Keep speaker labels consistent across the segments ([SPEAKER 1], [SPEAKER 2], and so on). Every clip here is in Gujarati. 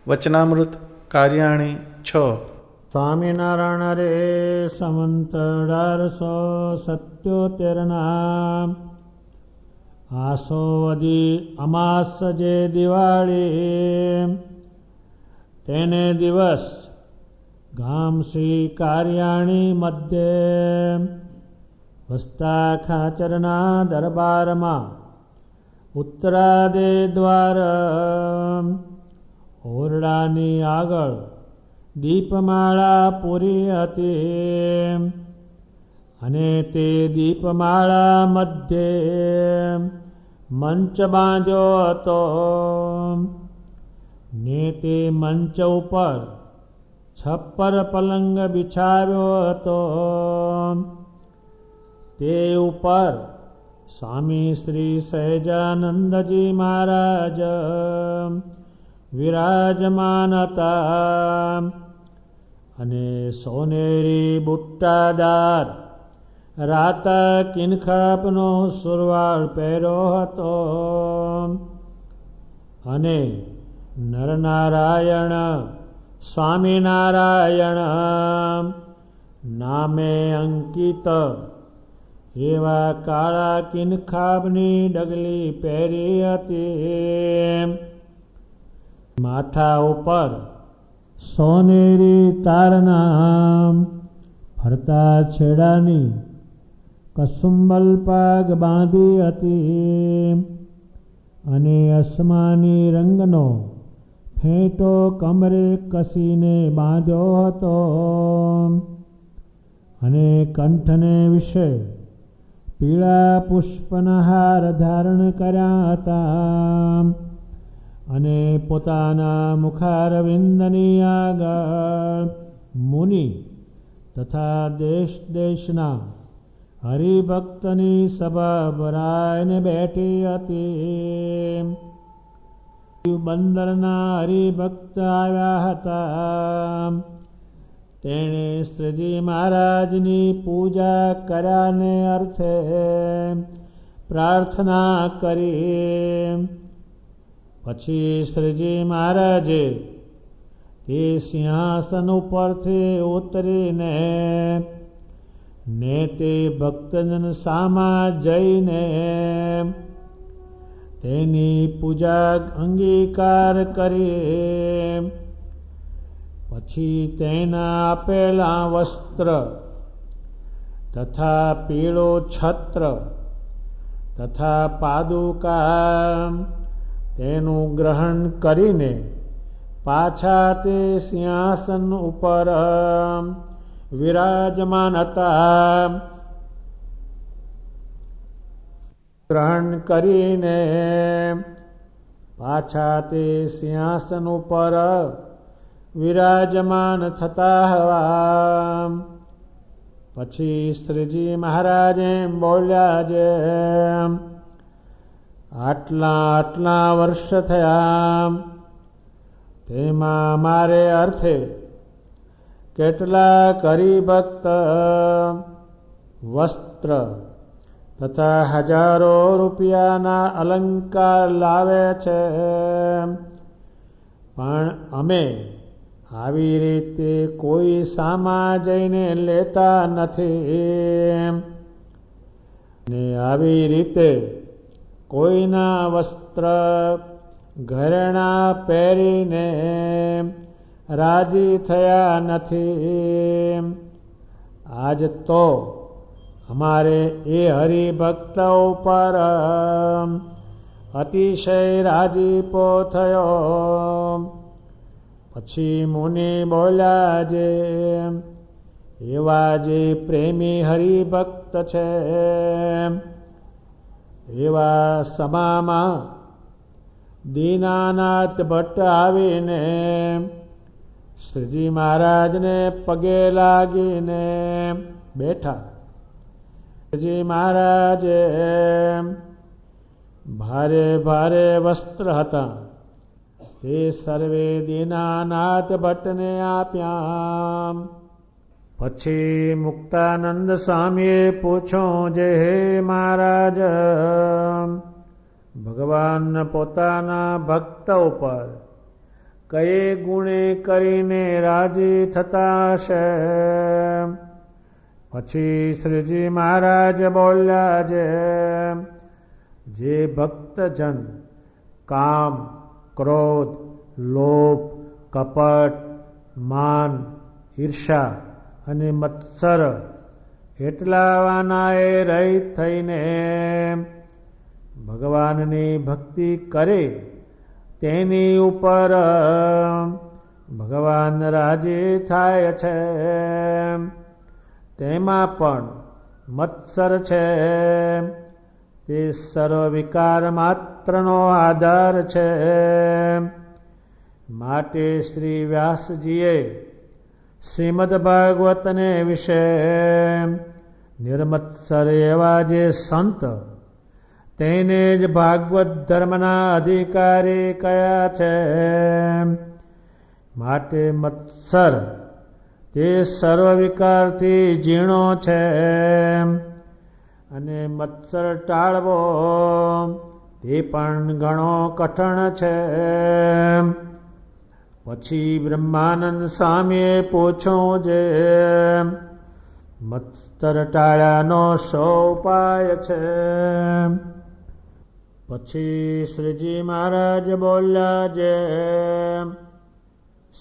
[SPEAKER 1] વચનામૃત કાર્યાણી 6.
[SPEAKER 2] સ્વામિનારાયણ રે સંવંત 1877 આસોવદી અમાસ જે દિવાળી તેને દિવસ ગામ શ્રી કાર્યાણી મધ્યે વસ્તા ખાચરના દરબારમાં ઉત્તરાદે દ્વાર ઓરડાની આગળ દીપમાળા પૂરી હતી અને તે દીપમાળા મધ્યે મંચ બાંધ્યો હતો ને તે મંચ ઉપર છપ્પર પલંગ બિછાવ્યો હતો. તે ઉપર સ્વામી શ્રી સહજાનંદજી મહારાજ વિરાજમાન હતા અને સોનેરી બુટ્ટાદાર રાતા કિનખાપનો સુરવાળ પહેર્યો હતો અને નરનારાયણ સ્વામિનારાયણ નામે અંકિત એવા કાળા કિનખાબની ડગલી પહેરી હતી. માથા ઉપર સોનેરી તારના ફરતા છેડાની કસુંબલ પાગ બાંધી હતી અને અસમાની રંગનો ફેંટો કમરે કસીને બાંધ્યો હતો અને કંઠને વિશે પીળા પુષ્પના હાર ધારણ કર્યા હતા અને પોતાના મુખારવિંદની આગળ મુનિ તથા દેશ દેશના હરિભક્તની સભા ભરાઈને બેઠી હતી. બંદરના હરિભક્ત આવ્યા હતા. તેણે શ્રીજી મહારાજની પૂજા કર્યાને અર્થે પ્રાર્થના કરી. પછી શ્રીજી મહારાજે તે સિંહાસન ઉપરથી ઉતરીને ને તે ભક્તજન સામા જઈને તેની પૂજા અંગીકાર કરી. પછી તેના આપેલા વસ્ત્ર તથા પીળો છત્ર તથા પાદુકા તેનું ગ્રહણ કરીને પાછા તે સિંહાસન ઉપર વિરાજમાન હતા. ગ્રહણ કરીને પાછા તે સિંહાસન ઉપર વિરાજમાન થતા હવા. પછી શ્રીજી મહારાજે બોલ્યા છે, આટલા વર્ષ થયા તેમાં મારે અર્થે કેટલાક હરિભક્ત વસ્ત્ર તથા હજારો રૂપિયાના અલંકાર લાવે છે, પણ અમે આવી રીતે કોઈ સામા જઈને લેતા નથી ને આવી રીતે કોઈના વસ્ત્ર ઘરેણા પહેરીને રાજી થયા નથી. આજ તો અમારે એ હરિભક્ત ઉપર અતિશય રાજીપો થયો. પછી મુનિ બોલ્યા જે એવા જે પ્રેમી હરિભક્ત છે એવા સભામાં દીનાનાથ ભટ્ટ આવીને શ્રીજી મહારાજને પગે લાગીને બેઠા. શ્રીજી મહારાજે ભારે ભારે વસ્ત્ર હતા તે સર્વે દીનાનાથ ભટ્ટને આપ્યા. પછી મુક્તાનંદ સ્વામીએ પૂછ્યું જે હે મહારાજ ભગવાન પોતાના ભક્ત ઉપર કયે ગુણે કરીને રાજી થતા છે. પછી શ્રીજી મહારાજ બોલ્યા જે ભક્તજન કામ, ક્રોધ, લોભ, કપટ, માન, ઈર્ષા અને મત્સર એટલા વાનાએ રહિત થઈને ભગવાનની ભક્તિ કરે તેની ઉપર ભગવાન રાજી થાય છે. તેમાં પણ મત્સર છે તે સર્વ વિકાર માત્રનો આધાર છે. માટે શ્રી વ્યાસજીએ શ્રીમદ ભાગવતને વિશે નિર્મત્સર એવા જે સંત તેને જ ભાગવત ધર્મના અધિકારી કયા છે. માટે મત્સર તે સર્વ વિકારથી ઝીણો છે અને મત્સર ટાળવો તે પણ ઘણો કઠણ છે. પછી બ્રહ્માનંદ સ્વામીએ પૂછ્યું મત્સર ટાળ્યાનો શો ઉપાય છે. પછી શ્રીજી મહારાજ બોલ્યા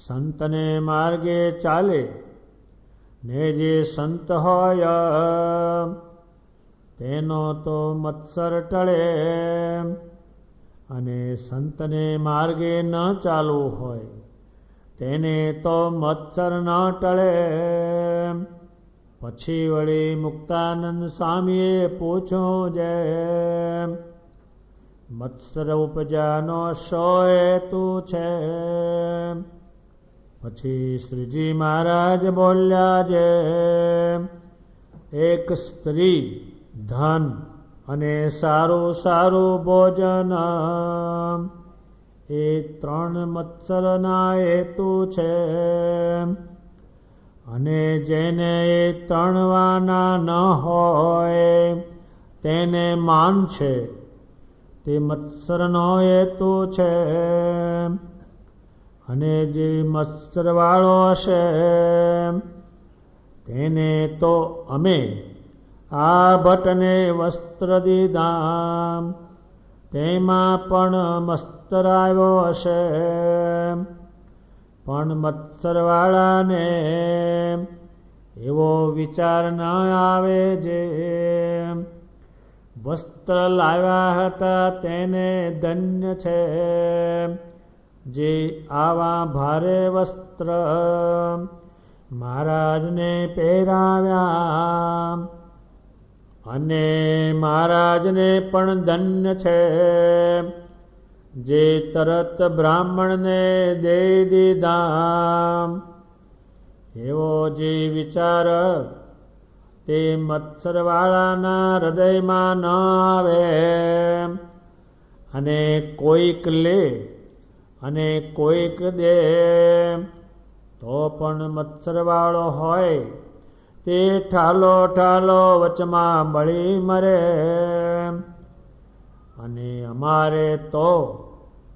[SPEAKER 2] સંતને માર્ગે ચાલે ને જે સંત હોય તેનો તો મત્સર ટળે અને સંતને માર્ગે ન ચાલવું હોય તેને તો મત્સર ન ટળે. પછી વળી મુક્તાનંદ સ્વામીએ પૂછ્યું મત્સર ઉપજાનો શો હેતુ છે. પછી શ્રીજી મહારાજ બોલ્યા એક સ્ત્રી, ધન અને સારું સારું ભોજન એ ત્રણ મત્સરના હેતુ છે. અને જેને એ ત્રણ વાના ન હોય તેને માન છે તે મત્સરનો હેતુ છે. અને જે મત્સરવાળો હશે તેને તો અમે આ ભટ્ટને વસ્ત્ર દીધા તેમાં પણ મત્સર આવ્યો હશે. પણ મત્સરવાળાને એવો વિચાર ન આવે જે વસ્ત્ર લાવ્યા હતા તેને ધન્ય છે. જે આવા ભારે વસ્ત્ર મહારાજને પહેરાવ્યા અને મહારાજને પણ ધન્ય છે. જે તરત બ્રાહ્મણને દઈ દીધા એવો જે વિચાર તે મત્સરવાળાના હૃદયમાં ન આવે. અને કોઈક લે અને કોઈક દે તો પણ મત્સરવાળો હોય તે ઠાલો ઠાલો વચમાં બળી મરે. અને અમારે તો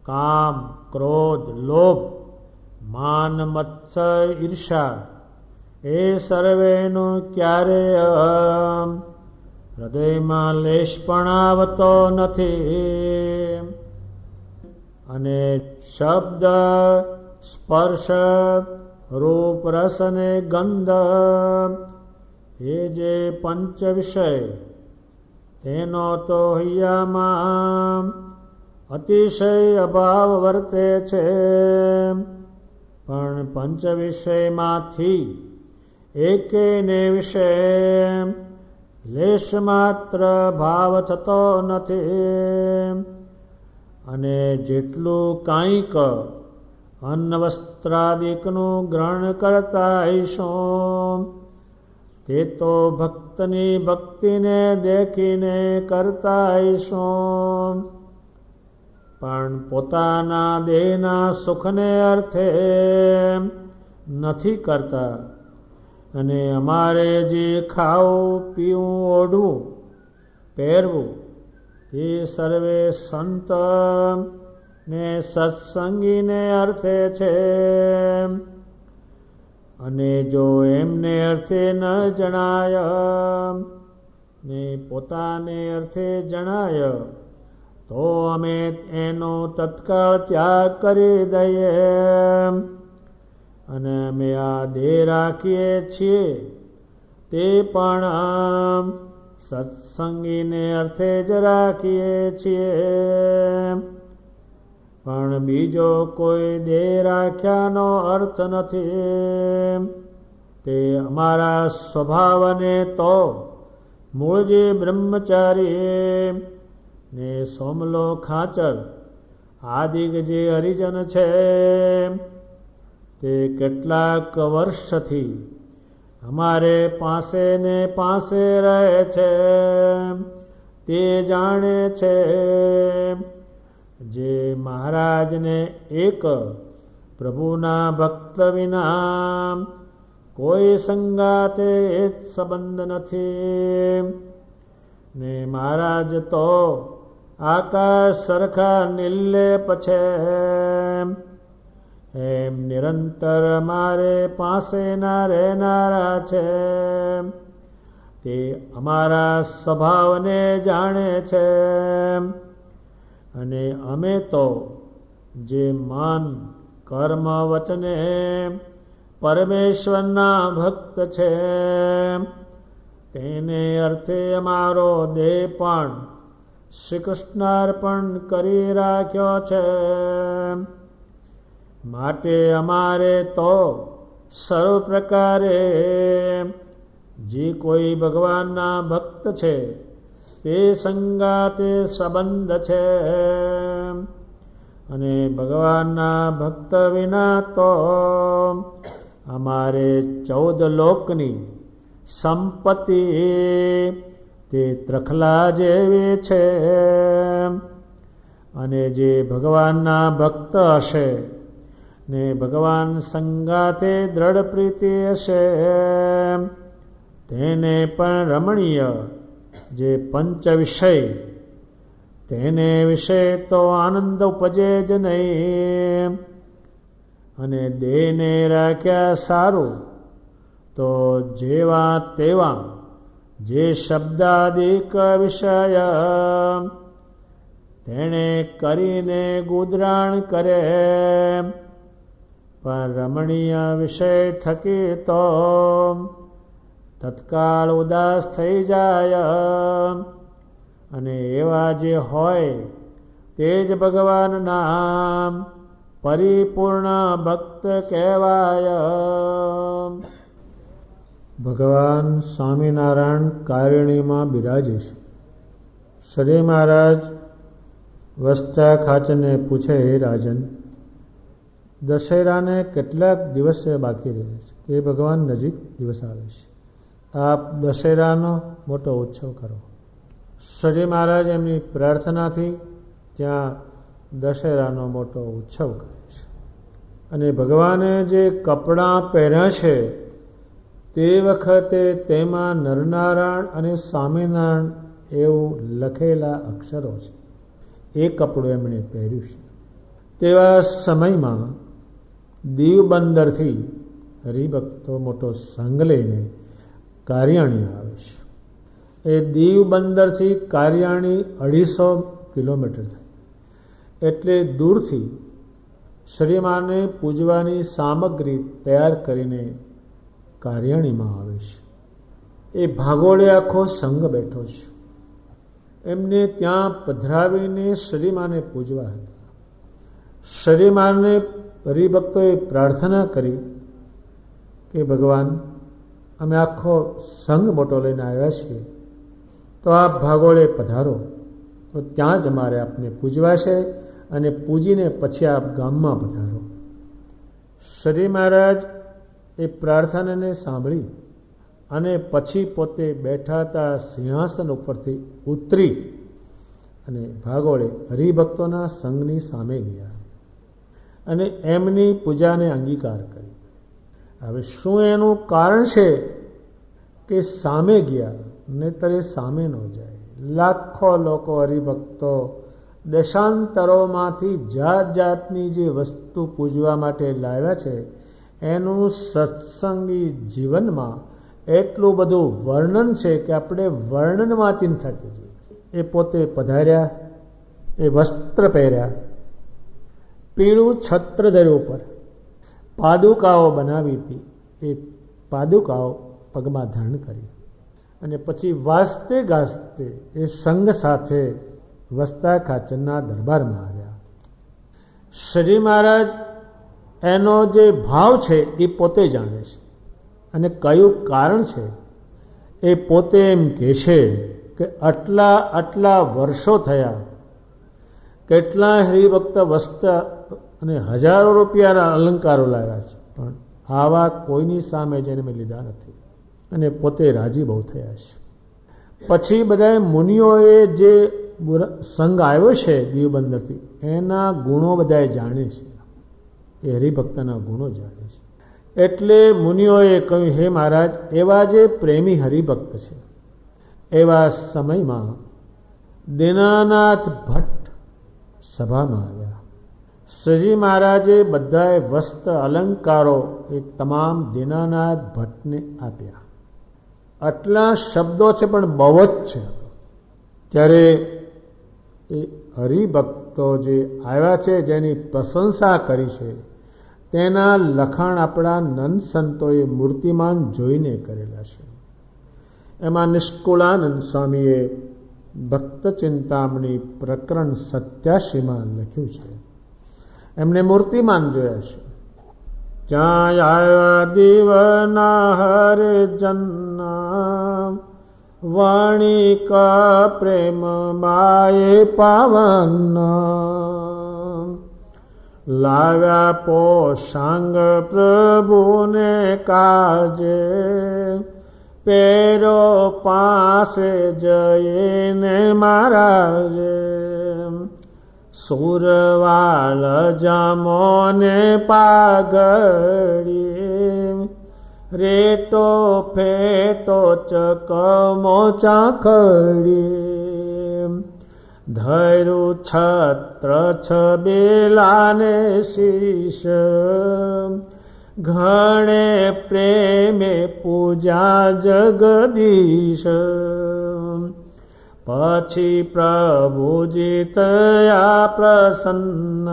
[SPEAKER 2] કામ, ક્રોધ, લોભ, માન, મત્સર, ઈર્ષા એ સર્વેનું ક્યારે હૃદયમાં લેશ પણ આવતો નથી. અને શબ્દ, સ્પર્શ, રૂપ, રસ અને ગંધ એ જે પંચ વિષય તેનો તો હૈયામાં અતિશય અભાવ વર્તે છે. પણ પંચ વિષયમાંથી એકેને વિશે લેશ માત્ર ભાવ થતો નથી. અને જેટલું કાંઈક અન્ન વસ્ત્રાદિકનું ગ્રહણ કરતા હૈશું તે તો ભક્તની ભક્તિને દેખીને કરતા હૈશું. પણ પોતાના દેહના સુખને અર્થે નથી કરતા. અને અમારે જે ખાવું, પીવું, ઓઢવું, પહેરવું તે સર્વે સંત ને સત્સંગીને અર્થે છે. અને જો એમને અર્થે ન જણાય ને પોતાને અર્થે જણાય તો અમે એનો તત્કાળ ત્યાગ કરી દઈએ અને અમે આ દેહ રાખીએ છીએ તે પણ સત્સંગીને અર્થે જ રાખીએ છીએ. પણ બીજો કોઈ દેહ રાખ્યાનો અર્થ નથી. તે અમારા સ્વભાવને તો મૂળજી બ્રહ્મચારી ને સોમલો ખાચર આદિક જે હરિજન છે તે કેટલાક વર્ષથી અમારે પાસે ને પાસે રહે છે તે જાણે છે. જે મહારાજને એક પ્રભુના ભક્ત વિના કોઈ સંગાતે સંબંધ નથી ને મહારાજ તો આકાશ સરખા નિર્લેપ છે એમ નિરંતર મારે પાસેના રહેનારા છે. તે અમારા સ્વભાવને જાણે છે અને અમે તો જે મન કર્મ વચને પરમેશ્વરના ભક્ત છે તેને અર્થે અમારો દેહ પણ શ્રી કૃષ્ણાર્પણ કરી રાખ્યો છે. માટે અમારે તો સર્વ પ્રકારે જે કોઈ ભગવાનના ભક્ત છે તે સંગાતે સંબંધ છે અને ભગવાનના ભક્ત વિના તો અમારે 14 લોકની સંપત્તિ તે ત્રખલા જેવી છે. અને જે ભગવાનના ભક્ત હશે ને ભગવાન સંગાતે દ્રઢ પ્રીતિ હશે તેને પણ રમણીય જે પંચ વિષય તેને વિશે તો આનંદ ઉપજે જ નહીં. અને દેહને રાખ્યા સારું તો જેવા તેવા જે શબ્દાદિક વિષય તેને કરીને ગુદરાણ કરે પણ રમણીય વિષય થકી તો તત્કાળ ઉદાસ થઈ જાય. અને એવા જે હોય તે જ ભગવાનના પરિપૂર્ણ ભક્ત કહેવાય. ભગવાન સ્વામિનારાયણ કારિણીમાં બિરાજે છે. શ્રી મહારાજ વસતા ખાચરને પૂછે, હે રાજન, દશેરાને કેટલાક દિવસે બાકી રહે છે એ ભગવાન નજીક દિવસ આવે છે, આપ દશેરાનો મોટો ઉત્સવ કરો. શ્રી મહારાજ એમની પ્રાર્થનાથી ત્યાં દશેરાનો મોટો ઉત્સવ કરે છે. અને ભગવાને જે કપડાં પહેર્યા છે તે વખતે તેમાં નરનારાયણ અને સ્વામિનારાયણ એવું લખેલા અક્ષરો છે. એ કપડું એમણે પહેર્યું છે. તેવા સમયમાં દીવ બંદરથી હરિભક્તો મોટો સંઘ લઈને કારિયાણી આવે છે. એ દીવ બંદરથી કારિયાણી 250 કિલોમીટર થાય. એટલે દૂરથી શ્રીમાને પૂજવાની સામગ્રી તૈયાર કરીને કારિયાણીમાં આવે છે. એ ભાગોળે આખો સંઘ બેઠો છે. એમને ત્યાં પધરાવીને શ્રીમાને પૂજવા હતા. શ્રીમાને હરિભક્તોએ પ્રાર્થના કરી કે ભગવાન, અમે આખો સંઘ મોટો લઈને આવ્યા છીએ, તો આપ ભાગોળે પધારો, તો ત્યાં જ અમારે આપને પૂજવા છે અને પૂજીને પછી આપ ગામમાં પધારો. શ્રી મહારાજ એ પ્રાર્થનાને સાંભળી અને પછી પોતે બેઠા હતા સિંહાસન ઉપરથી ઉતરી અને ભાગોળે હરિભક્તોના સંઘની સામે ગયા અને એમની પૂજાને અંગીકાર કરી. હવે શું એનું કારણ છે કે સામે ગયા, નહીતર એ સામે ન જાય. લાખો લોકો હરિભક્તો દેશાંતરોમાંથી જાત જાતની જે વસ્તુ પૂજવા માટે લાવ્યા છે એનું સત્સંગી જીવનમાં એટલું બધું વર્ણન છે કે આપણે વર્ણનમાંથી થાકી જઈએ. એ પોતે પધાર્યા, એ વસ્ત્ર પહેર્યા, પીળું છત્ર ધર્યું ઉપર, પાદુકાઓ બનાવી હતી, એ પાદુકાઓ પગમાં ધારણ કરી અને પછી વાજતે ગાજતે એ સંઘ સાથે વસ્તા ખાચરના દરબારમાં આવ્યા. શ્રી મહારાજ એનો જે ભાવ છે એ પોતે જાણે છે અને કયું કારણ છે એ પોતે એમ કહે છે કે આટલા વર્ષો થયા, કેટલા હરિભક્ત વસ્તા અને હજારો રૂપિયાના અલંકારો લાવ્યા છે, પણ આવા કોઈની સામે જેને મેં લીધા નથી અને પોતે રાજી બહુ થયા છે. પછી બધા મુનિઓએ જે સંઘ આવ્યો છે દીવબંદરથી એના ગુણો બધા જાણે છે, એ હરિભક્તના ગુણો જાણે છે. એટલે મુનિઓએ કહ્યું, હે મહારાજ, એવા જે પ્રેમી હરિભક્ત છે એવા સમયમાં દીનાનાથ ભટ્ટ સભામાં આવ્યા. શ્રીજી મહારાજે બધાએ વસ્ત્ર અલંકારો એ તમામ દીનાનાથ ભટ્ટને આપ્યા. આટલા શબ્દો છે પણ બહુ જ છે. ત્યારે એ હરિભક્તો જે આવ્યા છે, જેની પ્રશંસા કરી છે, તેના લખાણ આપણા નંદ સંતોએ મૂર્તિમાન જોઈને કરેલા છે. એમાં નિષ્કુળાનંદ સ્વામીએ ભક્ત ચિંતામણી પ્રકરણ 87માં લખ્યું છે. એમને મૂર્તિમાન જોયા છે. ત્યાં આવ્યા દીવના હરિજનના વાણિકા પ્રેમ માયે પાવન, લાવ્યા પોષાંગ પ્રભુને કાજે, પેરો પાસે જઈને મહારાજે, સુરવાલ જામોને પાઘડી, રેટો ફેટો ચકમો ચાખડી, ધૈરું છત્ર છબેલાને શીશ, ઘણે પ્રેમે પૂજા જગદીશ. પછી પ્રભુજી થયા પ્રસન્ન,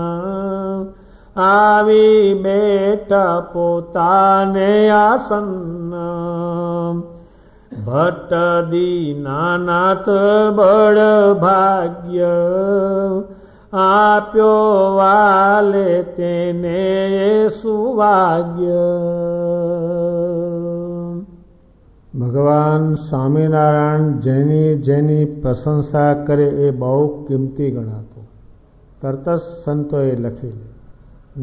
[SPEAKER 2] આવી બેઠા પોતાને આસન્ન. ભટ્ટ દીનાનાથ બળ ભાગ્ય, આપ્યો વાલે તેને સુવાગ્ય. ભગવાન સ્વામિનારાયણ જેની પ્રશંસા કરે એ બહુ કિંમતી ગણાતું. તરત જ સંતોએ લખી લીધું.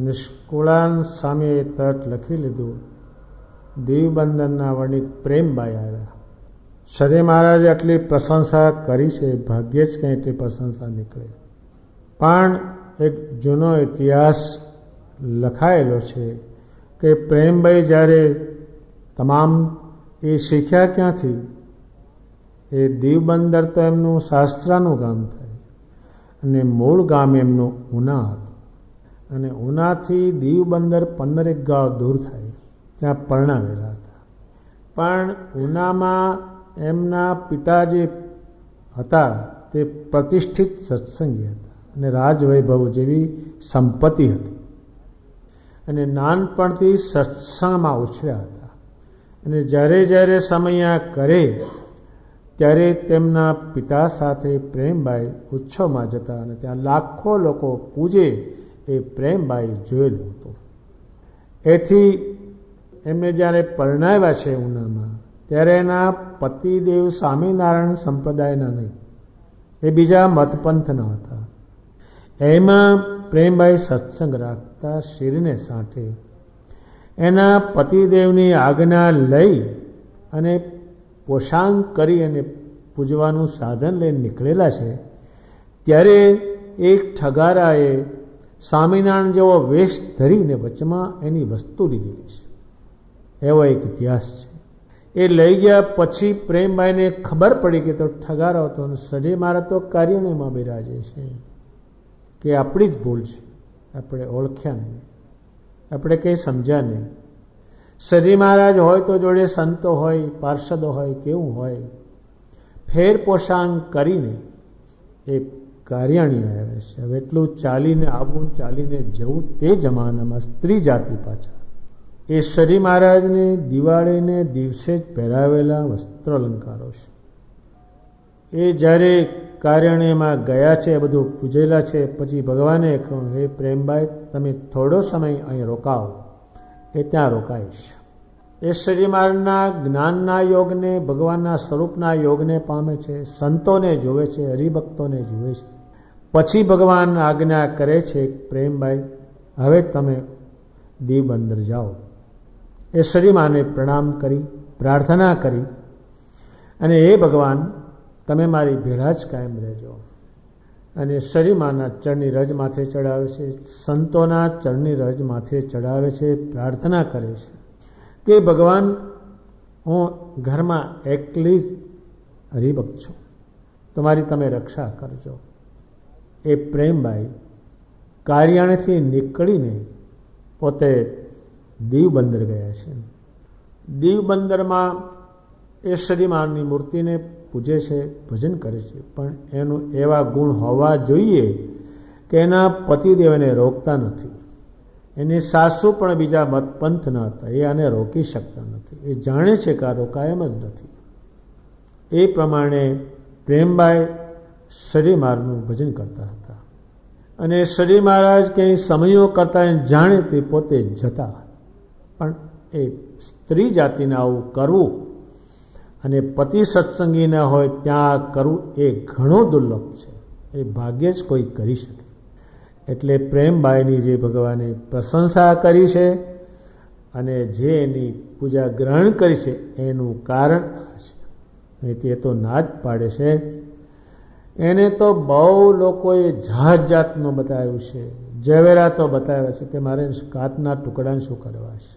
[SPEAKER 2] નિષ્કુળાન સ્વામીએ તરત લખી લીધું. દીવબંદરના વણિક પ્રેમભાઈ આવ્યા. શ્રી મહારાજે આટલી પ્રશંસા કરી છે, ભાગ્યે જ કંઈ તે પ્રશંસા નીકળે. પણ એક જૂનો ઇતિહાસ લખાયેલો છે કે પ્રેમભાઈ જ્યારે તમામ એ શીખ્યા ક્યાંથી? એ દીવબંદર તો એમનું શાસ્ત્રાનું ગામ થાય અને મૂળ ગામ એમનું ઉના હતું. અને ઉનાથી દીવબંદર 15 ગાંવ દૂર થાય, ત્યાં પરણાવેલા હતા. પણ ઉનામાં એમના પિતા જે હતા તે પ્રતિષ્ઠિત સત્સંગી હતા અને રાજવૈભવ જેવી સંપત્તિ હતી અને નાનપણથી સત્સંગમાં ઉછર્યા હતા. અને જ્યારે સમયા કરે ત્યારે તેમના પિતા સાથે પ્રેમભાઈ ઉત્સવમાં જતા અને ત્યાં લાખો લોકો પૂજે એ પ્રેમભાઈ જોયેલું હતું. એથી એમને જ્યારે પરણાવ્યા છે ઉનામાં, ત્યારે એના પતિદેવ સ્વામિનારાયણ સંપ્રદાયના નહીં, એ બીજા મતપંથના હતા. એમાં પ્રેમભાઈ સત્સંગ રાખતા શિરને સાંઠે એના પતિદેવની આજ્ઞા લઈ અને પોષાંગ કરી અને પૂજવાનું સાધન લઈને નીકળેલા છે. ત્યારે એક ઠગારાએ સ્વામિનારાયણ જેવો વેશ ધરીને વચમાં એની વસ્તુ લીધેલી છે. એવો એક ઇતિહાસ છે. એ લઈ ગયા પછી પ્રેમભાઈને ખબર પડી કે તો ઠગારો હતો અને સજે મારા તો કાર્યમાં બિરાજે છે. કે આપણી જ ભૂલ છે, આપણે ઓળખ્યા નહીં, આપણે કંઈ સમજ્યા નહીં. શ્રી મહારાજ હોય તો જોડે સંતો હોય, પાર્ષદો હોય, કેવું હોય, ફેર પોષાણ કરીને એ કાર્યાણી આવે છે. હવે એટલું ચાલીને આવવું, ચાલીને જવું તે જમાનામાં સ્ત્રી જાતિ પાછા એ શ્રી મહારાજને દિવાળીને દિવસે જ પહેરાવેલા વસ્ત્ર અલંકારો છે. એ જ્યારે કાર્યાણીમાં ગયા છે, બધું પૂજેલા છે, પછી ભગવાને કહ્યું, હે પ્રેમભાઈ, તમે થોડો સમય અહીં રોકાવો. એ ત્યાં રોકાઈશ. એ શ્રી મહારાજના જ્ઞાનના યોગને, ભગવાનના સ્વરૂપના યોગને પામે છે, સંતોને જોવે છે, હરિભક્તોને જુએ છે. પછી ભગવાન આજ્ઞા કરે છે, પ્રેમભાઈ હવે તમે દીવ બંદર જાઓ. એ શ્રી માને પ્રણામ કરી, પ્રાર્થના કરી, અને એ ભગવાન તમે મારી ભેળા જ કાયમ રહેજો. અને શ્રી માના ચરણની રજ માથે ચડાવે છે, સંતોના ચરણની રજ માથે ચડાવે છે, પ્રાર્થના કરે છે કે ભગવાન હું ઘરમાં એકલી જ હરિભક્ત છું, તમારી તમે રક્ષા કરજો. એ પ્રેમભાઈ કાર્યાણીથી નીકળીને પોતે દીવ બંદર ગયા છે. દીવ બંદરમાં એ શ્રી મહારાજની મૂર્તિને પૂજે છે, ભજન કરે છે, પણ એનું એવા ગુણ હોવા જોઈએ કે એના પતિદેવને રોકતા નથી. એની સાસુ પણ બીજા મતપંથ ન હતા, એ આને રોકી શકતા નથી. એ જાણે છે કે આ રોકાયમ જ નથી. એ પ્રમાણે પ્રેમભાઈ શ્રી મહારાજનું ભજન કરતા હતા. અને શ્રી મહારાજ કંઈ સમયો કરતા જાણે તે પોતે જતા. પણ એ સ્ત્રી જાતિને આવું કરવું અને પતિ સત્સંગી ન હોય ત્યાં કરવું એ ઘણો દુર્લભ છે. એ ભાગ્યે જ કોઈ કરી શકે. એટલે પ્રેમભાઈની જે ભગવાને પ્રશંસા કરી છે અને જે એની પૂજા ગ્રહણ કરી છે એનું કારણ આ છે. નહીં તે તો ના જ પાડે છે. એને તો બહુ લોકોએ જાત જાતનું બતાવ્યું છે, ઝવેરાતો બતાવ્યા છે કે મારે કાચના ટુકડાને શું કરવા છે.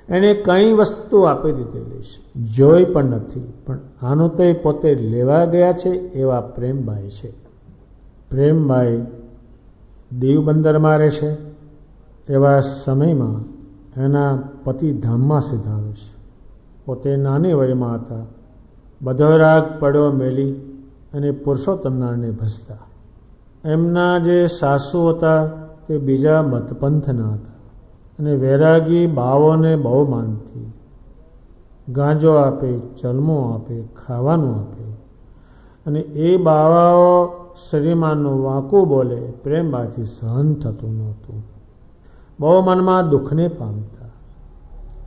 [SPEAKER 2] એને કઈ વસ્તુ આપી દીધેલી છે, જોઈ પણ નથી. પણ આનું તો એ પોતે લેવા ગયા છે. એવા પ્રેમભાઈ છે. પ્રેમભાઈ દીવ બંદરમાં રહે છે. એવા સમયમાં એના પતિ ધામમાં સિધાવે છે. પોતે નાની વયમાં હતા. બધો રાગ પડ્યો મેલી અને પુરુષોત્તમનારાયણને ભજતા. એમના જે સાસુ હતા તે બીજા મતપંથના હતા અને વૈરાગી બાવોને બહુ માનતી. ગાંજો આપે, ચલમો આપે, ખાવાનું આપે. અને એ બાવાઓ શ્રીમાનનું વાંકું બોલે પ્રેમભાઈથી સહન થતું નહોતું. બહુ મનમાં દુઃખને પામતા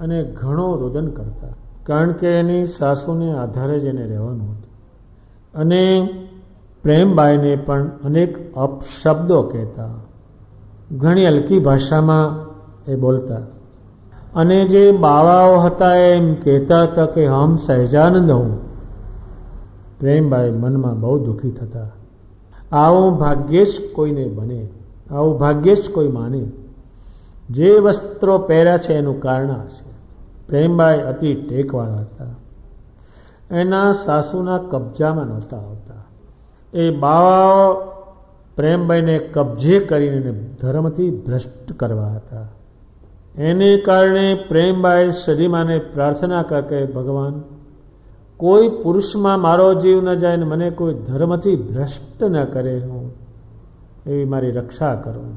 [SPEAKER 2] અને ઘણો રુદન કરતા, કારણ કે એની સાસુને આધારે જ એને રહેવાનું હતું. અને પ્રેમભાઈને પણ અનેક અપશબ્દો કહેતા, ઘણી હલકી ભાષામાં એ બોલતા. અને જે બાવાઓ હતા એમ કહેતા હતા કે હમ સહેજાનંદ હું. પ્રેમભાઈ મનમાં બહુ દુઃખી થતા. આવું ભાગ્યે જ કોઈને બને, આવું ભાગ્યે જ કોઈ માને. જે વસ્ત્રો પહેર્યા છે એનું કારણ આ છે. પ્રેમભાઈ અતિ ટેકવાળા હતા. એના સાસુના કબજામાં નહોતા આવતા. એ બાવાઓ પ્રેમભાઈને કબજે કરીને ધર્મથી ભ્રષ્ટ કરવા હતા. એને કારણે પ્રેમભાઈ શ્રીમાને પ્રાર્થના કરે, ભગવાન કોઈ પુરુષમાં મારો જીવ ન જાય ને મને કોઈ ધર્મથી ભ્રષ્ટ ન કરે, હું એવી મારી રક્ષા કરું.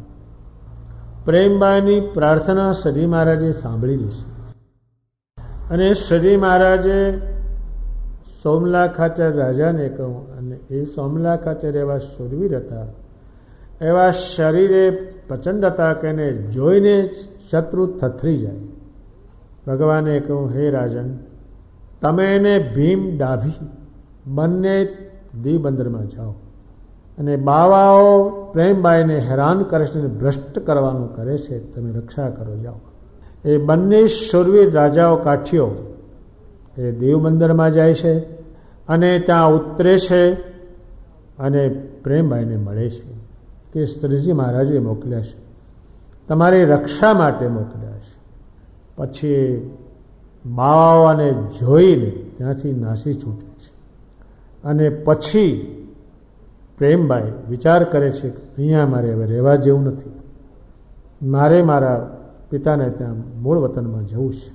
[SPEAKER 2] પ્રેમભાઈની પ્રાર્થના શ્રી મહારાજે સાંભળી લીધી. અને શ્રી મહારાજે સોમલા ખાચર રાજાને કહું, અને એ સોમલા ખાચર એવા શૂરવીર હતા, એવા શરીરે પ્રચંડ હતા કે એને જોઈને શત્રુ થથરી જાય. ભગવાને કહું, હે રાજન, તમે એને ભીમ ડાભી બંને દીવ બંદરમાં જાઓ. અને બાવાઓ પ્રેમભાઈને હેરાન કરે છે, ભ્રષ્ટ કરવાનું કરે છે, તમે રક્ષા કરો, જાઓ. એ બંને શૂરવીર રાજાઓ કાઠીઓ એ દીવ બંદરમાં જાય છે અને ત્યાં ઉતરે છે અને પ્રેમભાઈને મળે છે કે શ્રીજી મહારાજે મોકલ્યા છે, તમારી રક્ષા માટે મોકલ્યા છે. પછી બાવાઓને જોઈને ત્યાંથી નાસી છૂટે છે. અને પછી પ્રેમબાઈ વિચાર કરે છે કે અહીંયા મારે હવે રહેવા જેવું નથી, મારે મારા પિતાને ત્યાં મૂળ વતનમાં જવું છે.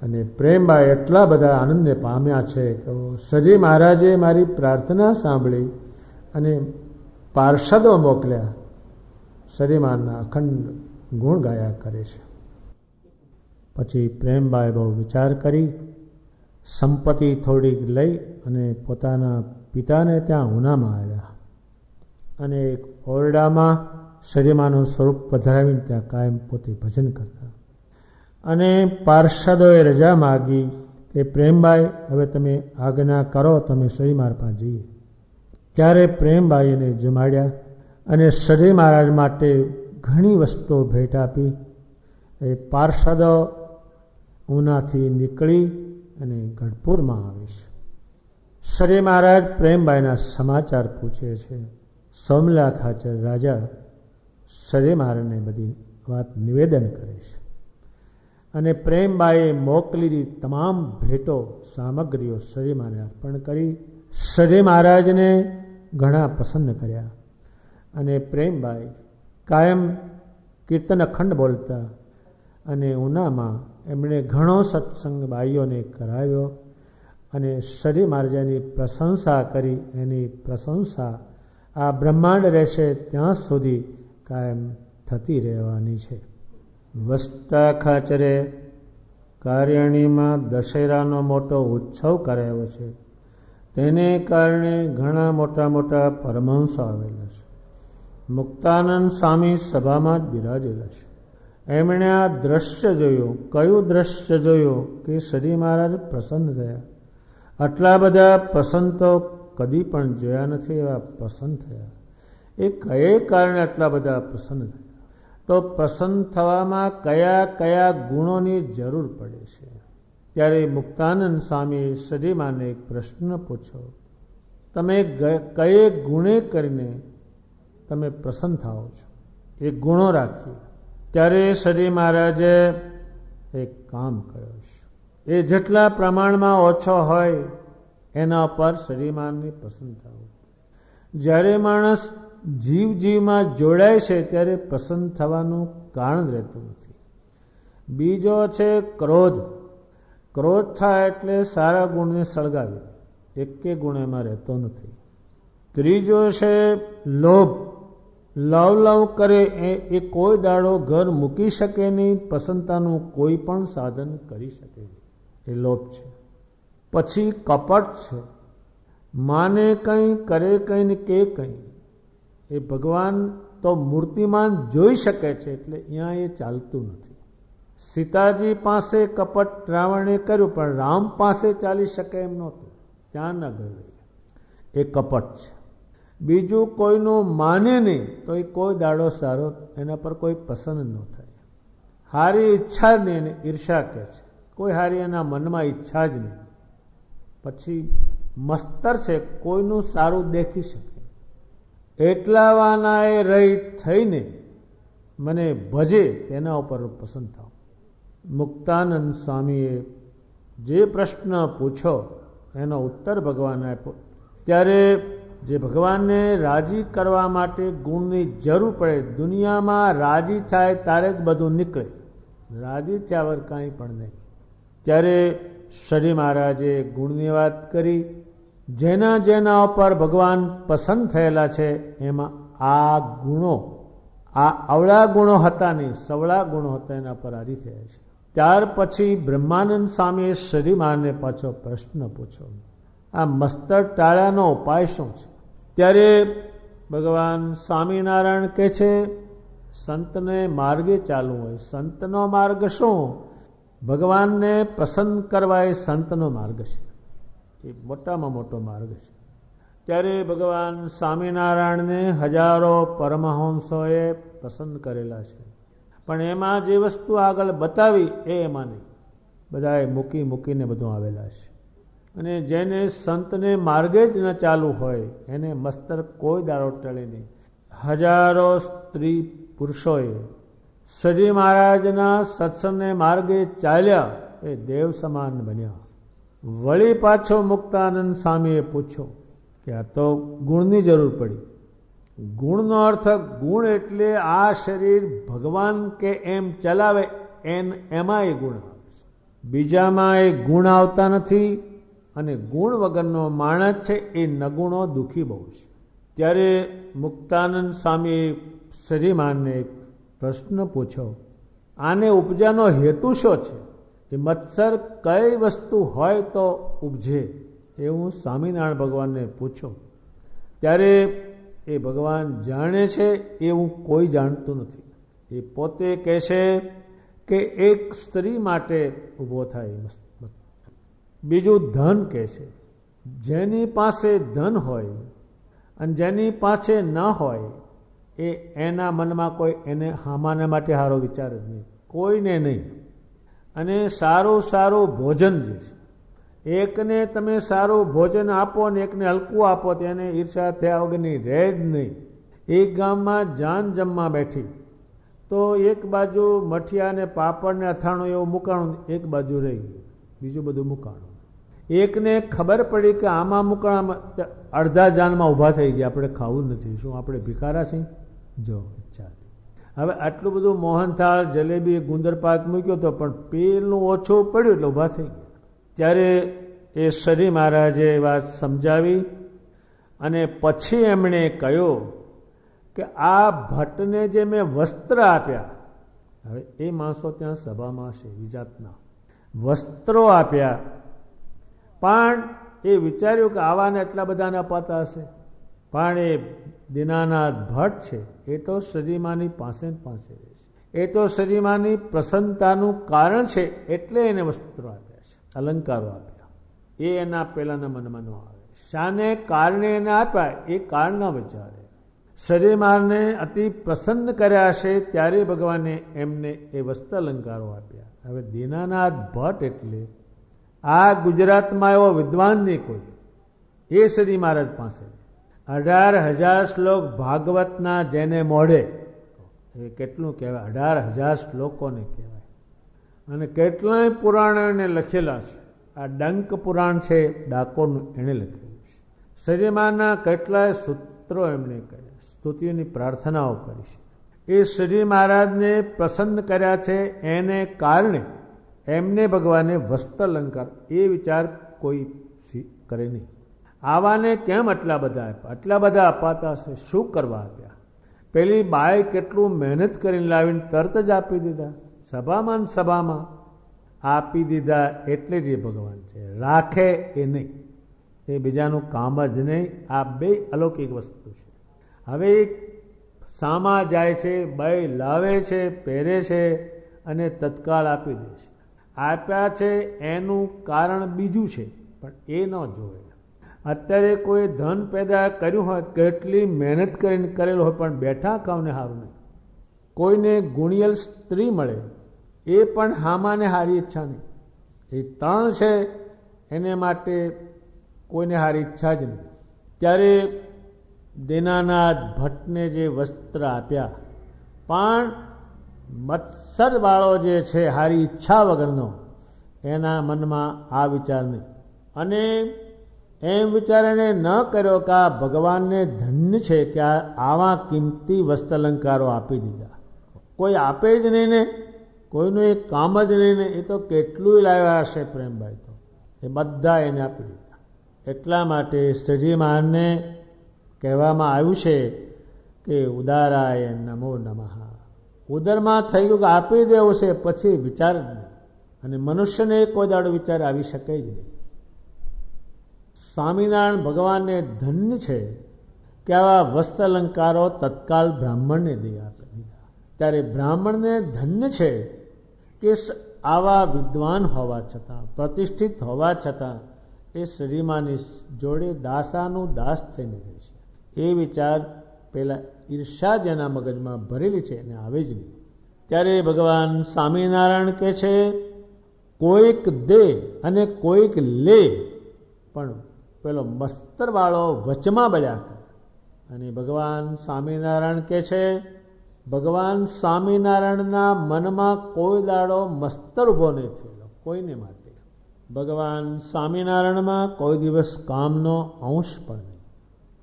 [SPEAKER 2] અને પ્રેમબાઈ એટલા બધા આનંદને પામ્યા છે કે સજી મહારાજે મારી પ્રાર્થના સાંભળી અને પાર્ષદો મોકલ્યા, સરીમાનના અખંડ ગુણ ગાયા કરે છે. પછી પ્રેમબાઈ બહુ વિચાર કરી સંપત્તિ થોડીક લઈ અને પોતાના પિતાને ત્યાં ઉનામાં આવ્યા અને એક ઓરડામાં સરીમાનું સ્વરૂપ પધરાવીને ત્યાં કાયમ પોતે ભજન કરતા. અને પાર્ષદોએ રજા માગી કે પ્રેમબાઈ હવે તમે આજ્ઞા કરો, તમે સરી મહારાજ પાસે જઈએ. ત્યારે પ્રેમબાઈને જમાડ્યા અને સરી મહારાજ માટે ઘણી વસ્તુઓ ભેટ આપી. એ પાર્ષદો ઉનાથી નીકળી અને ગઢપુરમાં આવે છે. સરી મહારાજ પ્રેમબાઈના સમાચાર પૂછે છે. સોમલા ખાચર રાજા સરી મહારાજને બધી વાત નિવેદન કરે છે અને પ્રેમબાઈએ મોકલેલી તમામ ભેટો સામગ્રીઓ સરી મહારાજને અર્પણ કરી. સરી મહારાજને ઘણા પ્રસન્ન કર્યા અને પ્રેમબાઈ કાયમ કીર્તન અખંડ બોલતા અને ઉનામાં એમણે ઘણો સત્સંગ બાઈઓને કરાવ્યો અને સરી મહારાજની પ્રશંસા કરી. એની પ્રશંસા આ બ્રહ્માંડ રહેશે ત્યાં સુધી કાયમ થતી રહેવાની છે. વસ્તા ખાચરે કાર્યાણીમાં દશેરાનો મોટો ઉત્સવ કરાયો છે. તેને કારણે ઘણા મોટા મોટા પરમહંસો આવેલા છે. મુક્તાનંદ સ્વામી સભામાં જ બિરાજેલા છે. એમણે આ દ્રશ્ય જોયું. કયું દ્રશ્ય જોયું કે સરી મહારાજ પ્રસન્ન થયા. આટલા બધા પ્રસન્ન તો કદી પણ જોયા નથી, એવા પ્રસન્ન થયા. એ કયે કારણે આટલા બધા પ્રસન્ન થયા? તો પ્રસન્ન થવામાં કયા કયા ગુણોની જરૂર પડે છે? ત્યારે મુક્તાનંદ સ્વામીએ સરીમાને એક પ્રશ્ન પૂછ્યો, તમે કયે ગુણે કરીને તમે પ્રસન્ન થાઓ છો? એ ગુણો રાખીએ. ત્યારે સરી મહારાજે એક કામ કર્યું છે. એ જેટલા પ્રમાણમાં ઓછો હોય એના પર સરીમાનને પ્રસન્ન થવું. જ્યારે માણસ જીવ જીવમાં જોડાય છે ત્યારે પ્રસન્ન થવાનું કારણ રહેતું નથી. બીજો છે ક્રોધ. ક્રોધ થાય એટલે સારા ગુણને સળગાવી, એકે ગુણ એમાં રહેતો નથી. ત્રીજો છે લોભ. લવ કરે એ કોઈ દાડો ઘર મૂકી શકે નહીં, પ્રસન્નતાનું કોઈ પણ સાધન કરી શકે નહીં, એ લોભ છે. પછી કપટ છે. માને કંઈ કરે કંઈ ને કે કંઈ. એ ભગવાન તો મૂર્તિમાન જોઈ શકે છે એટલે અહીંયા એ ચાલતું નથી. સીતાજી પાસે કપટ રાવણે કર્યું પણ રામ પાસે ચાલી શકે એમ નહોતું, ત્યાં ન ગયું. એ કપટ છે. બીજું કોઈનું માને નહીં તો એ કોઈ દાડો સારો એના પર કોઈ પસંદ ન થાય. હારી ઈચ્છા જ નહીં, એને ઈર્ષા કહે છે. કોઈ હારી એના મનમાં ઈચ્છા જ નહીં. પછી મસ્તર છે, કોઈનું સારું દેખી શકે. એટલા વાનાએ રહી થઈને મને ભજે તેના ઉપર પસંદ થાવ. મુક્તાનંદ સ્વામીએ જે પ્રશ્ન પૂછ્યો એનો ઉત્તર ભગવાને આપ્યો. ત્યારે જે ભગવાનને રાજી કરવા માટે ગુણની જરૂર પડે, દુનિયામાં રાજી થાય ત્યારે જ બધું નીકળે, રાજી થયા વગર કાંઈ પણ નહીં. ત્યારે સરી મહારાજે ગુણની વાત કરી. જેના જેના ઉપર ભગવાન પસંદ થયેલા છે એમાં આ ગુણો, આ અવળા ગુણો હતા નહીં, સવળા ગુણો હતા, એના પર હારી થયા છે. ત્યાર પછી બ્રહ્માનંદ સ્વામીએ સરી મહારાજને પાછો પ્રશ્ન પૂછ્યો, આ મસ્તર ટાળાનો ઉપાય શું છે? ત્યારે ભગવાન સ્વામિનારાયણ કહે છે, સંતને માર્ગે ચાલવું હોય. સંતનો માર્ગ શું? ભગવાનને પસંદ કરવા એ સંતનો માર્ગ છે, એ મોટામાં મોટો માર્ગ છે. ત્યારે ભગવાન સ્વામિનારાયણને હજારો પરમહંસોએ પસંદ કરેલા છે, પણ એમાં જે વસ્તુ આગળ બતાવી એ એમાં નહીં, બધાએ મૂકીને બધું આવેલા છે. અને જેને સંતને માર્ગે જ ન ચાલુ હોય એને મસ્તર કોઈ દાડો ટળે નહીં. હજારો સ્ત્રી પુરુષોએ સરી મહારાજના સત્સંગને માર્ગે ચાલ્યા, એ દેવ સમાન બન્યા. વળી પાછો મુક્તાનંદ સ્વામીએ પૂછ્યો કે આ તો ગુણની જરૂર પડી. ગુણનો અર્થ ગુણ એટલે આ શરીર ભગવાન કે એમ ચલાવે એમાં એ ગુણ આવે છે, બીજામાં એ ગુણ આવતા નથી. અને ગુણ વગરનો માણસ છે એ નગુણો દુઃખી બહુ છે. ત્યારે મુક્તાનંદ સ્વામી શ્રીમાનને એક પ્રશ્ન પૂછ્યો, આને ઉપજાનો હેતુ શું છે? એ મત્સર કઈ વસ્તુ હોય તો ઉપજે એવું સ્વામિનારાયણ ભગવાનને પૂછો. ત્યારે એ ભગવાન જાણે છે એવું કોઈ જાણતું નથી. એ પોતે કહે છે કે એક સ્ત્રી માટે ઊભો થાય. બીજું ધન કહે છે. જેની પાસે ધન હોય અને જેની પાસે ન હોય એ એના મનમાં કોઈ એને હામાને માટે સારો વિચાર જ નહીં, કોઈને નહીં. અને સારું સારું ભોજન જે છે, એકને તમે સારું ભોજન આપો ને એકને હલકું આપો તો એને ઈર્ષા થયા વગરની રહે જ નહીં. એક ગામમાં જાન જમવા બેઠી તો એક બાજુ મઠિયા ને પાપડ ને અથાણું એવું મુકાણું, એક બાજુ રહી ગયું, બીજું બધું મુકાણું. એકને ખબર પડી કે આમાં મુકાણા, અડધા જાનમાં ઊભા થઈ ગયા, આપણે ખાવું નથી, શું આપણે ભિખારા છીએ? જો ઈચ્છા. હવે આટલું બધું મોહનથાળ જલેબી ગુંદર પાક મૂક્યો તો પણ પેલું ઓછું પડ્યું એટલે ઊભા થઈ ગયા. ત્યારે એ શ્રી મહારાજે વાત સમજાવી અને પછી એમણે કહ્યું કે આ ભટ્ટને જે મેં વસ્ત્ર આપ્યા, હવે એ માણસો ત્યાં સભામાં છે વિજાતના, વસ્ત્રો આપ્યા, પણ એ વિચાર્યું કે આવાને એટલા બધાને અપાતા હશે. પણ એ દીનાનાથ ભટ્ટ છે એ તો શ્રીમાની પાસે પાસે રહે છે, એ તો શ્રીમાની પ્રસન્નતાનું કારણ છે એટલે એને વસ્ત્રો આપ્યા છે, અલંકારો આપ્યા. એ એના પેલાના મનમાં ન આવે. શાને કારણે એને આપ્યા એ કારણના વિચારે. શ્રીમાને અતિ પ્રસન્ન કર્યા છે ત્યારે ભગવાને એમને એ વસ્ત્ર અલંકારો આપ્યા. હવે દીનાનાથ ભટ્ટ એટલે આ ગુજરાતમાં એવો વિદ્વાન નહીં કોઈ, એ શ્રી મહારાજ પાસે 18,000 શ્લોક ભાગવતના જેને મોઢે, એ કેટલું કહેવાય, 18,000 શ્લોકોને કહેવાય. અને કેટલાય પુરાણોને લખેલા છે. આ ડંક પુરાણ છે ડાકોરનું, એણે લખેલું છે. શ્રીમાના કેટલાય સૂત્રો એમણે કર્યા, સ્તુતિઓની પ્રાર્થનાઓ કરી છે. એ શ્રી મહારાજને પ્રસન્ન કર્યા છે એને કારણે એમને ભગવાને વસ્ત્ર અલંકાર, એ વિચાર કોઈ કરે નહીં. આવાને કેમ આટલા બધા આપ્યા? આટલા બધા અપાતા હશે, શું કરવા આપ્યા? પેલી બાએ કેટલું મહેનત કરીને લાવીને તરત જ આપી દીધા, સભામાં આપી દીધા. એટલે જ એ ભગવાન છે, રાખે એ નહીં, એ બીજાનું કામ જ નહીં. આ બે અલૌકિક વસ્તુ છે. હવે સામા જાય છે, બાઈ લાવે છે, પહેરે છે અને તત્કાળ આપી દે છે. આપ્યા છે એનું કારણ બીજું છે, પણ એ ન જોવે. અત્યારે કોઈ ધન પેદા કર્યું હોય, કેટલી મહેનત કરીને કરેલું હોય, પણ બેઠા કામને સારું નહીં. કોઈને ગુણિયલ સ્ત્રી મળે એ પણ હામાને હારી ઈચ્છા નહીં. એ ત્રણ છે એને માટે કોઈને હારી ઈચ્છા જ નહીં. ત્યારે દીનાનાથ ભટ્ટને જે વસ્ત્ર આપ્યા, પણ મત્સરવાળો જે છે હારી ઈચ્છા વગરનો, એના મનમાં આ વિચાર નહીં. અને એમ વિચાર એને ન કર્યો કે આ ભગવાનને ધન્ય છે કે આવા કિંમતી વસ્ત્ર અલંકારો આપી દીધા. કોઈ આપે જ નહીં ને, કોઈનું એક કામ જ નહીં ને, એ તો કેટલું લાવ્યા હશે પ્રેમભાઈ, તો એ બધા એને આપી દીધા. એટલા માટે શ્રીજી મહારાજને કહેવામાં આવ્યું છે કે ઉદારાય નમો નમઃ. ઉદરમાં થઈ ગયું કે આપી દેવું છે, પછી વિચાર જ નહીં. અને મનુષ્યને કોઈ દાડો વિચાર આવી શકે જ નહીં. સ્વામિનારાયણ ભગવાનને ધન્ય છે કે આવા વસ્ત્ર અલંકારો તત્કાલ બ્રાહ્મણને દઈ આપી દીધા. ત્યારે બ્રાહ્મણને ધન્ય છે કે આવા વિદ્વાન હોવા છતાં, પ્રતિષ્ઠિત હોવા છતાં એ શ્રીમાની જોડે દાસાનું દાસ થઈને રહે છે. એ વિચાર પેલા ઈર્ષા જેના મગજમાં ભરેલી છે એને આવે જ નહીં. ત્યારે ભગવાન સ્વામિનારાયણ કહે છે કોઈક દે અને કોઈક લે, પણ પેલો મસ્તરવાળો વચમાં બળ્યા કરે. અને ભગવાન સ્વામિનારાયણ કહે છે, ભગવાન સ્વામિનારાયણના મનમાં કોઈ દાડો મસ્તર ઉભો નહીં થયેલો કોઈને માટે. ભગવાન સ્વામિનારાયણમાં કોઈ દિવસ કામનો અંશ પણ નહીં.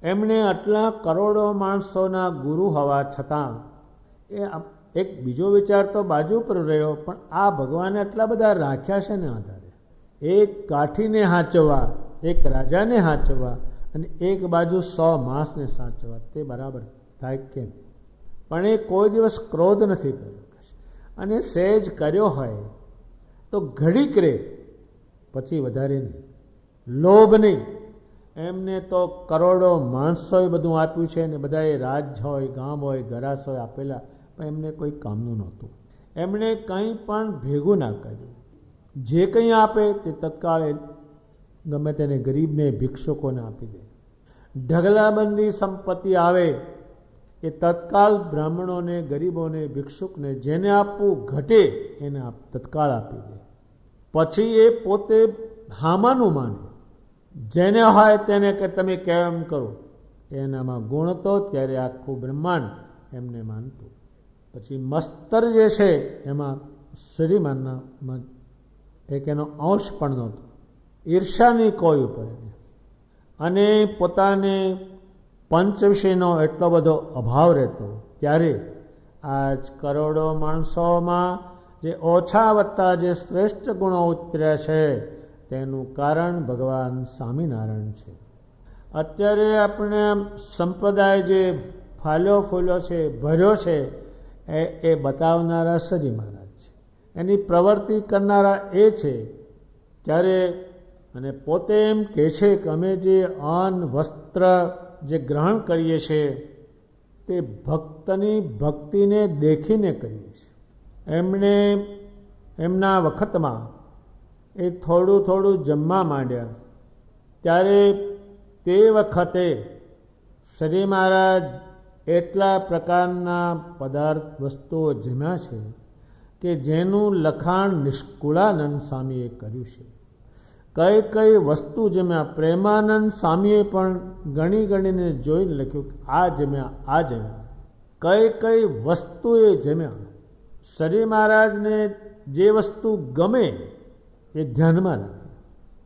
[SPEAKER 2] એમણે આટલા કરોડો માણસોના ગુરુ હોવા છતાં એ એક બીજો વિચાર તો બાજુ પર રહ્યો, પણ આ ભગવાને આટલા બધા રાખ્યા છે ને આધારે એક કાઠીને હાંચવા, એક રાજાને હાંચવા અને એક બાજુ 100 માણસને સાચવા, તે બરાબર થાય કેમ? પણ એ કોઈ દિવસ ક્રોધ નથી કર્યો, અને સહેજ કર્યો હોય તો ઘડીક રે, પછી વધારે નહીં. લોભ નહીં. એમને તો કરોડો માણસોએ બધું આપ્યું છે ને બધાએ રાજ હોય, ગામ હોય, ગરાસ હોય આપેલા, પણ એમને કોઈ કામનું નહોતું. એમણે કંઈ પણ ભેગું ના કર્યું. જે કંઈ આપે તે તત્કાળ ગમે તેને ગરીબને, ભિક્ષુકોને આપી દે. ઢગલાબંધી સંપત્તિ આવે એ તત્કાળ બ્રાહ્મણોને, ગરીબોને, ભિક્ષુકને જેને આપવું ઘટે એને તત્કાળ આપી દે. પછી એ પોતે હામાનું માને, જેને હોય તેને કે તમે કેમ કરો, એનામાં ગુણ હતો ત્યારે આખું બ્રહ્માંડ એમને માનતું. પછી મસ્તર જે છે એમાં શ્રીમાનના એક એનો અંશ પણ નહોતો, ઈર્ષા નહીં કોઈ ઉપર, અને પોતાને પંચ વિષયનો એટલો બધો અભાવ રહેતો. ત્યારે આજ કરોડો માણસોમાં જે ઓછા વત્તા જે શ્રેષ્ઠ ગુણો ઉતર્યા છે તેનું કારણ ભગવાન સ્વામિનારાયણ છે. અત્યારે આપણે સંપ્રદાય જે ફાલ્યો ફૂલ્યો છે, ભર્યો છે, એ બતાવનારા સજી મહારાજ છે, એની પ્રવૃત્તિ કરનારા એ છે. ત્યારે અને પોતે એમ કહે છે કે અમે જે અન્ન વસ્ત્ર જે ગ્રહણ કરીએ છીએ તે ભક્તની ભક્તિને દેખીને કરીએ છીએ. એમણે એમના વખતમાં એ થોડું થોડું જમવા માંડ્યા, ત્યારે તે વખતે શ્રી મહારાજ એટલા પ્રકારના પદાર્થ વસ્તુઓ જમ્યા છે કે જેનું લખાણ નિષ્કુળાનંદ સ્વામીએ કર્યું છે. કઈ કઈ વસ્તુ જમ્યા પ્રેમાનંદ સ્વામીએ પણ ગણી ગણીને જોઈને લખ્યું કે આ જમ્યા, આ જમ્યા. કઈ કઈ વસ્તુએ જમ્યા. શ્રી મહારાજને જે વસ્તુ ગમે એ ધ્યાનમાં રાખે.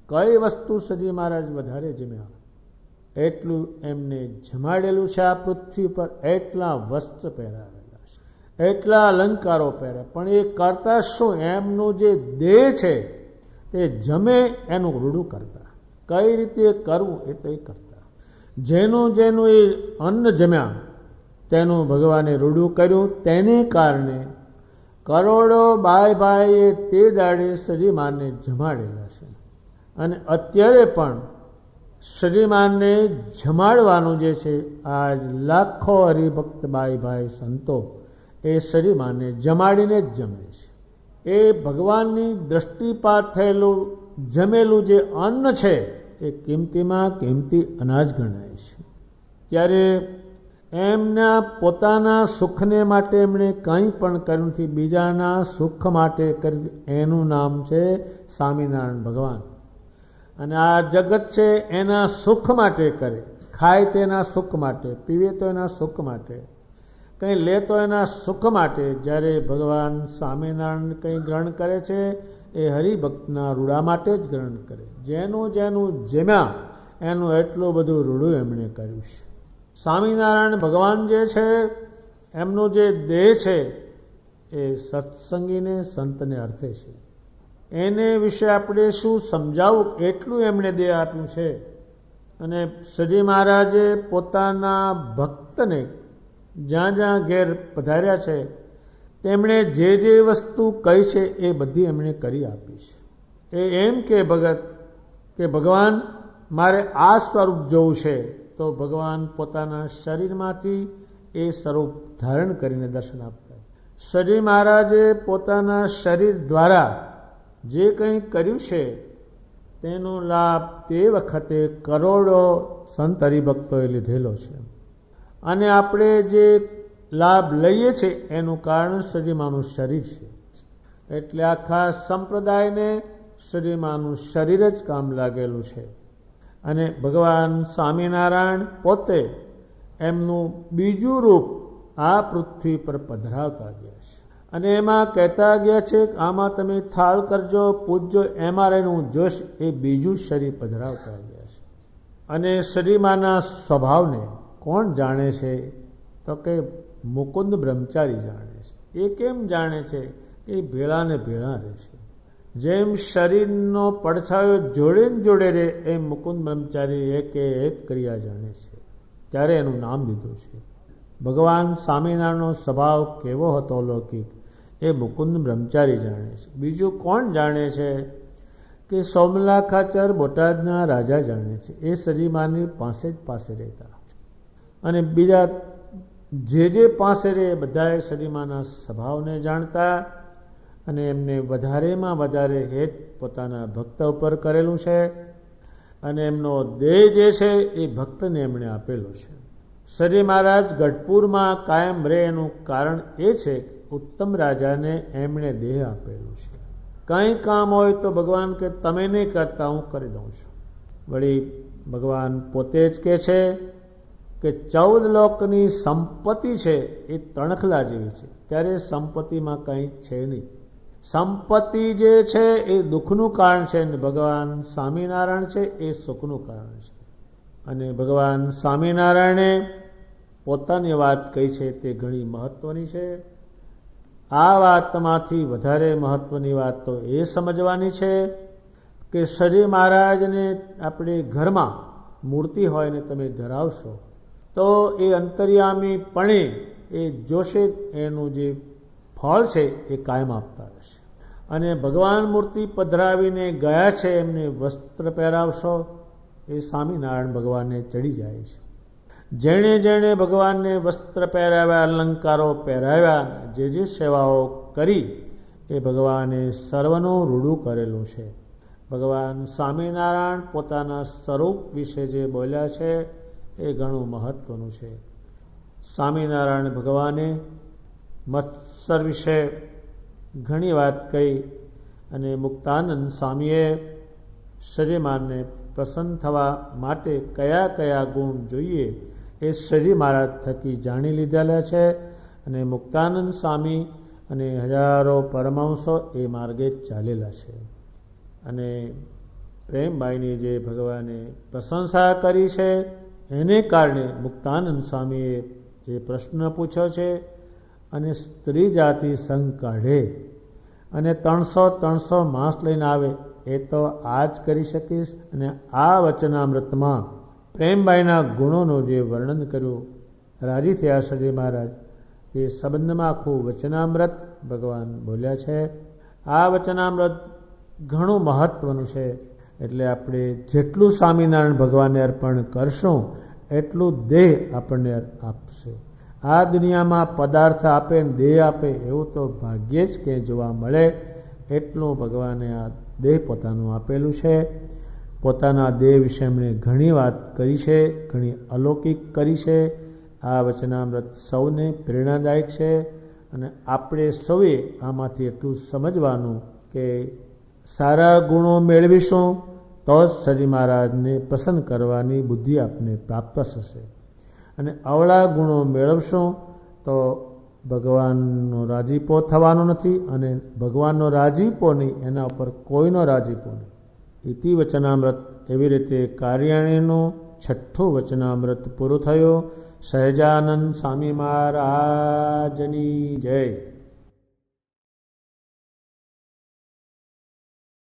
[SPEAKER 2] કઈ વસ્તુ શ્રી મહારાજ વધારે જમ્યા એટલું એમને જમાડેલું છે. આ પૃથ્વી પર એટલા વસ્ત્ર પહેરાવેલા છે, એટલા અલંકારો પહેર્યા, પણ એ કરતા શું? એમનું જે દેહ છે તે જમે એનું રૂડું કરતા. કઈ રીતે કરવું એ તો એ કરતા. જેનું જેનું એ અન્ન જમ્યા તેનું ભગવાને રૂડું કર્યું. તેને કારણે કરોડો બાય ભાઈએ તે દાડે શ્રીમાનને જમાડેલા છે. અને અત્યારે પણ શ્રીમાનને જમાડવાનું જે છે, આજ લાખો હરિભક્ત બાઈ ભાઈ સંતો એ શ્રીમાનને જમાડીને જ જમે છે. એ ભગવાનની દ્રષ્ટિપાત થયેલું જમેલું જે અન્ન છે એ કિંમતીમાં કિંમતી અનાજ ગણાય છે. ત્યારે એમના પોતાના સુખને માટે એમણે કંઈ પણ કર્યું નથી, બીજાના સુખ માટે કર્યું. એનું નામ છે સ્વામિનારાયણ ભગવાન. અને આ જગત છે એના સુખ માટે કરે. ખાય તેના સુખ માટે, પીવે તો એના સુખ માટે, કંઈ લે તો એના સુખ માટે. જ્યારે ભગવાન સ્વામિનારાયણ કંઈ ગ્રહણ કરે છે એ હરિભક્તના રૂડા માટે જ ગ્રહણ કરે. જેનું જેનું જમ્યા એનું એટલું બધું રૂડું એમણે કર્યું છે. સ્વામિનારાયણ ભગવાન જે છે એમનું જે દેહ છે એ સત્સંગીને સંતને અર્થે છે. એને વિશે આપણે શું સમજાવું એટલું એમણે દેહ આપ્યું છે. અને શ્રી મહારાજે પોતાના ભક્તને જ્યાં જ્યાં ઘેર પધાર્યા છે તેમણે જે જે વસ્તુ કહી છે એ બધી એમણે કરી આપી છે. એ એમ કે ભગત કે ભગવાન મારે આ સ્વરૂપ જોવું છે, તો ભગવાન પોતાના શરીરમાંથી એ સ્વરૂપ ધારણ કરીને દર્શન આપતા. શ્રી મહારાજે પોતાના શરીર દ્વારા જે કંઈ કર્યું છે તેનો લાભ તે વખતે કરોડો સંત હરિભક્તોએ લીધેલો છે. અને આપણે જે લાભ લઈએ છીએ એનું કારણ શ્રીમાનું શરીર છે. એટલે આખા સંપ્રદાયને શ્રીમાનું શરીર જ કામ લાગેલું છે. અને ભગવાન સ્વામિનારાયણ પોતે એમનું બીજું રૂપ આ પૃથ્વી પર પધરાવતા ગયા છે. અને એમાં કહેતા ગયા છે કે આમાં તમે થાળ કરજો, પૂજજો, એમાં રહીને હું જોશ. એ બીજું શરીર પધરાવતા ગયા છે. અને શ્રીમાના સ્વભાવને કોણ જાણે છે? તો કે મુકુંદ બ્રહ્મચારી જાણે છે. એ કેમ જાણે છે? કે ભેળા ને ભેળા રહે છે. જેમ શરીરનો પડછાયો જોડે ને જોડે રહે એમ મુકુંદ બ્રહ્મચારી એક ક્રિયા જાણે છે. ત્યારે એનું નામ લીધું છે. ભગવાન સ્વામિનારાયણનો સ્વભાવ કેવો હતો લૌકિક, એ મુકુંદ બ્રહ્મચારી જાણે છે. બીજું કોણ જાણે છે? કે સોમલા ખાચર બોટાદના રાજા જાણે છે. એ શ્રીમાની પાસે રહેતા, અને બીજા જે પાસે રહે બધાએ શ્રીમાના સ્વભાવને જાણતા, અને એમને વધારેમાં વધારે હેત પોતાના ભક્ત ઉપર કરેલું છે, અને એમનો દેહ જે છે એ ભક્તને એમણે આપેલો છે. શ્રી મહારાજ ગઢપુરમાં કાયમ રહે એનું કારણ એ છે કે ઉત્તમ રાજાને એમણે દેહ આપેલો છે. કંઈ કામ હોય તો ભગવાન કે તમે નહીં કરતા, હું કરી દઉં છું. વળી ભગવાન પોતે જ કે છે કે 14 લોકની સંપત્તિ છે એ તણખલા જેવી છે. ત્યારે સંપત્તિમાં કંઈ છે નહીં. સંપત્તિ જે છે એ દુઃખનું કારણ છે, અને ભગવાન સ્વામિનારાયણ છે એ સુખનું કારણ છે. અને ભગવાન સ્વામિનારાયણે પોતાની વાત કહી છે તે ઘણી મહત્વની છે. આ વાતમાંથી વધારે મહત્વની વાત તો એ સમજવાની છે કે શ્રી મહારાજને આપણે ઘરમાં મૂર્તિ હોય ને તમે ધરાવશો તો એ અંતર્યામીપણે એ જોશે, એનું જે ફળ છે એ કાયમ આપતા રહેશે. અને ભગવાન મૂર્તિ પધરાવીને ગયા છે એમને વસ્ત્ર પહેરાવશો, એ સ્વામિનારાયણ ભગવાનને ચડી જાય છે. જેણે જેણે ભગવાનને વસ્ત્ર પહેરાવ્યા, અલંકારો પહેરાવ્યા, જે સેવાઓ કરી એ ભગવાને સર્વનું રૂડું કરેલું છે. ભગવાન સ્વામિનારાયણ પોતાના સ્વરૂપ વિશે જે બોલ્યા છે એ ઘણું મહત્વનું છે. સ્વામિનારાયણ ભગવાને મત્સર વિશે ઘણી વાત કહી, અને મુક્તાનંદ સ્વામીએ શ્રીમાનને પ્રસન્ન થવા માટે કયા કયા ગુણ જોઈએ એ શ્રી મહારાજ થકી જાણી લીધેલા છે. અને મુક્તાનંદ સ્વામી અને હજારો પરમહંસો એ માર્ગે ચાલેલા છે. અને પ્રેમભાઈની જે ભગવાને પ્રશંસા કરી છે એને કારણે મુક્તાનંદ સ્વામીએ એ પ્રશ્ન પૂછ્યો છે, અને સ્ત્રી જાતિ સંગ કાઢે અને 300 માસ લઈને આવે એ તો આ જ કરી શકીશ. અને આ વચનામૃતમાં પ્રેમભાઈના ગુણોનું જે વર્ણન કર્યું, રાજી થયા શ્રી મહારાજ. એ સંબંધમાં આખું વચનામૃત ભગવાન બોલ્યા છે. આ વચનામૃત ઘણું મહત્વનું છે. એટલે આપણે જેટલું સ્વામિનારાયણ ભગવાનને અર્પણ કરશું એટલું દેહ આપણને આપશે. આ દુનિયામાં પદાર્થ આપે ને દેહ આપે એવું તો ભાગ્યે જ ક્યાંય જોવા મળે. એટલું ભગવાને આ દેહ પોતાનું આપેલું છે. પોતાના દેહ વિશે એમણે ઘણી વાત કરી છે, ઘણી અલૌકિક કરી છે. આ વચનામૃત સૌને પ્રેરણાદાયક છે, અને આપણે સૌએ આમાંથી એટલું સમજવાનું કે સારા ગુણો મેળવીશું તો જ શ્રી મહારાજને પસંદ કરવાની બુદ્ધિ આપને પ્રાપ્ત થશે. અને અવળા ગુણો મેળવશું તો ભગવાનનો રાજીપો થવાનો નથી, અને ભગવાનનો રાજીપો નહીં, એના ઉપર કોઈનો રાજીપો નહીં. ઇતિ વચનામૃત એવી રીતે કાર્યાણીનું 6થું વચનામૃત પૂરું થયું. સહજાનંદ સ્વામી મહારાજની જય.